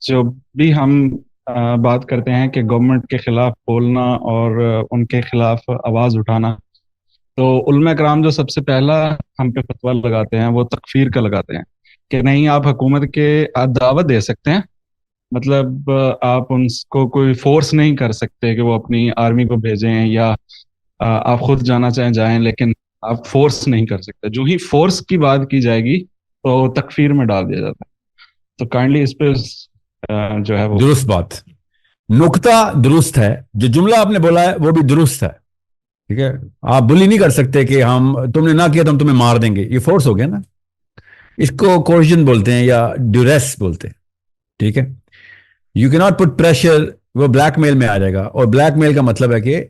جو بھی ہم بات کرتے ہیں کہ گورنمنٹ کے خلاف بولنا اور ان کے خلاف آواز اٹھانا، تو علماء کرام جو سب سے پہلا ہم پہ فتویٰ لگاتے ہیں وہ تکفیر کا لگاتے ہیں کہ نہیں، آپ حکومت کے دعوت دے سکتے ہیں، مطلب آپ ان کو کوئی فورس نہیں کر سکتے کہ وہ اپنی آرمی کو بھیجیں، یا آپ خود جانا چاہیں جائیں، لیکن آپ فورس نہیں کر سکتے۔ جو ہی فورس کی بات کی جائے گی تو تکفیر میں ڈال دیا جاتا ہے۔ تو کائنڈلی اس پہ جو ہے وہ درست بات، نقطہ درست ہے، جو جملہ آپ نے بولا ہے وہ بھی درست ہے، ٹھیک ہے۔ آپ بلی نہیں کر سکتے کہ تم نے نہ کیا تو ہم تمہیں مار دیں گے، یہ فورس ہو گیا نا، اس کو کوئرشن بولتے ہیں یا ڈیوریس بولتے ہیں، ٹھیک ہے۔ یو کی ناٹ پٹ پریشر، وہ بلیک میل میں آ جائے گا، اور بلیک میل کا مطلب ہے کہ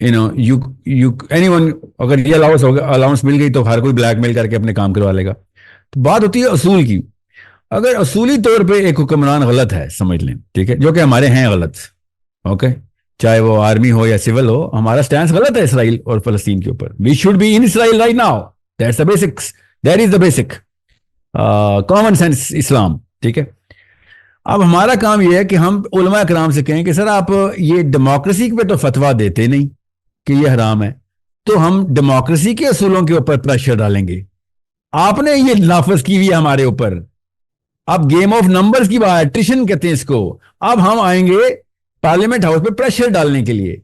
اینی ون، اگر یہ الاؤنس مل گئی تو ہر کوئی بلیک میل کر کے اپنے کام کروا لے گا۔ تو بات ہوتی ہے اصول کی، اگر اصولی طور پہ ایک حکمران غلط ہے سمجھ لیں، ٹھیک ہے، جو کہ ہمارے ہیں غلط، اوکے، چاہے وہ آرمی ہو یا سول ہو، ہمارا سٹینس غلط ہے اسرائیل اور فلسطین کے اوپر۔ We should be in Israel right now, that's the basics, that is the basic common sense Islam, ٹھیک ہے۔ اب ہمارا کام یہ ہے کہ ہم علماء کرام سے کہیں کہ سر آپ یہ ڈیموکریسی پہ تو فتویٰ دیتے نہیں کہ یہ حرام ہے، تو ہم ڈیموکریسی کے اصولوں کے اوپر پریشر ڈالیں گے، آپ نے یہ نافذ کی ہوئی ہے ہمارے اوپر۔ اب گیم آف نمبرز کی بات، ایٹریشن کہتے ہیں اس کو، اب ہم آئیں گے پارلیمنٹ ہاؤس پہ پریشر ڈالنے کے لیے،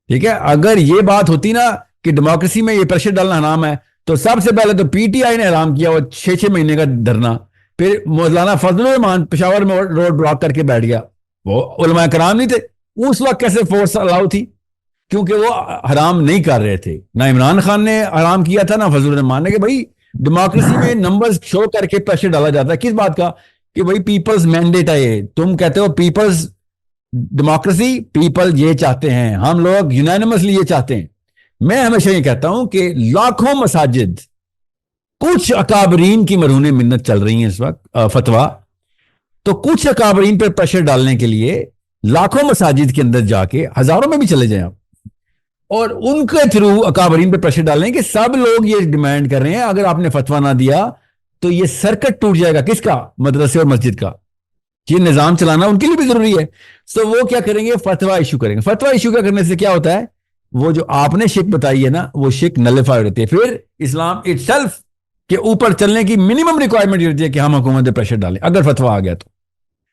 ٹھیک ہے۔ اگر یہ بات ہوتی نا کہ ڈیموکریسی میں یہ پریشر ڈالنا حرام ہے، تو سب سے پہلے تو پی ٹی آئی نے حرام کیا وہ 6 مہینے کا دھرنا، پھر مولانا فضل الرحمان پشاور میں روڈ بلاک کر کے بیٹھ گیا، وہ علماء کرام نہیں تھے اس وقت، کیسے فورس الاؤ تھی؟ کیونکہ وہ حرام نہیں کر رہے تھے، نہ عمران خان نے حرام کیا تھا نہ فضل الرحمان نے، کہ بھائی ڈیموکریسی میں نمبرز شو کر کے پریشر ڈالا جاتا ہے، کس بات کا؟ کہ بھائی پیپلز مینڈیٹ ہے یہ، تم کہتے ہو پیپلز ڈیموکریسی، پیپل یہ چاہتے ہیں، ہم لوگ یونانیمسلی یہ چاہتے ہیں۔ میں ہمیشہ یہ کہتا ہوں کہ لاکھوں مساجد، کچھ اکابرین کی مرہون منت چل رہی ہیں اس وقت فتویٰ، تو کچھ اکابرین پر پریشر ڈالنے کے لیے لاکھوں مساجد کے اندر جا کے، ہزاروں میں بھی چلے جائیں آپ، اور ان کے تھرو اکابرین پہ پریشر ڈالیں کہ سب لوگ یہ ڈیمانڈ کر رہے ہیں اگر آپ نے فتویٰ نہ دیا تو یہ سرکٹ ٹوٹ جائے گا، کس کا؟ مدرسے اور مسجد کا۔ یہ نظام چلانا ان کے لیے بھی ضروری ہے، سو وہ کیا کریں گے؟ فتویٰ ایشو کریں گے۔ فتویٰ ایشو کرنے سے کیا ہوتا ہے؟ وہ جو آپ نے شک بتائی ہے نا، وہ شک نلیفائی ہوتی ہے، پھر اسلام اٹ سیلف کے اوپر چلنے کی منیمم ریکوائرمنٹ ہوتی ہے کہ ہم حکومت پہ پریشر ڈالیں اگر فتویٰ آ گیا تو،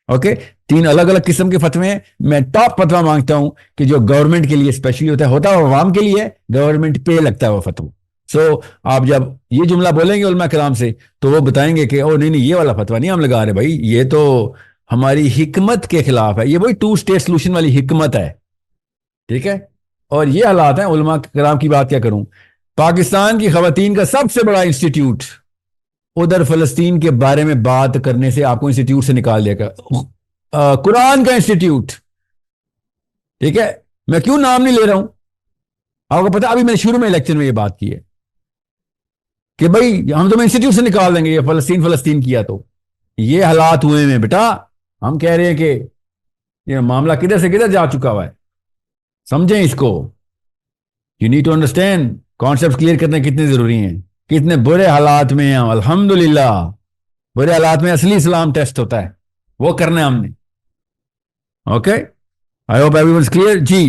اوکے۔ 3 الگ الگ قسم کے فتوے ہیں، میں ٹاپ فتویٰ مانگتا ہوں کہ جو گورنمنٹ کے لیے اسپیشلی ہوتا ہے وہ عوام کے لیے، گورنمنٹ پہ لگتا ہے وہ فتویٰ۔ سو آپ جب یہ جملہ بولیں گے علماء کرام سے تو وہ بتائیں گے کہ او نہیں یہ والا فتویٰ نہیں ہم لگا رہے بھائی، یہ تو ہماری حکمت کے خلاف ہے، یہ وہی 2 اسٹیٹ سولوشن والی حکمت ہے، ٹھیک ہے۔ اور یہ حالات ہیں، علماء کرام کی بات کیا کروں، پاکستان کی خواتین کا سب سے بڑا انسٹیٹیوٹ ادھر فلسطین کے بارے میں بات کرنے سے آپ کو انسٹیٹیوٹ سے نکال دیا گا، قرآن کا انسٹیٹیوٹ، ٹھیک ہے۔ میں کیوں نام نہیں لے رہا ہوں، آپ کو پتا، ابھی میں نے شروع میں لیکچر میں یہ بات کی ہے کہ بھائی ہم تمہیں انسٹیٹیوٹ سے نکال دیں گے یہ فلسطین کیا تو۔ یہ حالات ہوئے میں بیٹا، ہم کہہ رہے ہیں کہ یہ معاملہ کدھر سے کدھر جا چکا ہوا ہے، سمجھیں اس کو۔ You need to understand, concept clear کرنے کتنے ضروری ہیں، کتنے برے حالات میں ہیں۔ الحمدللہ برے حالات میں اصلی اسلام ٹیسٹ ہوتا ہے، وہ کرنا ہے ہم نے، okay. I hope everyone is clear G.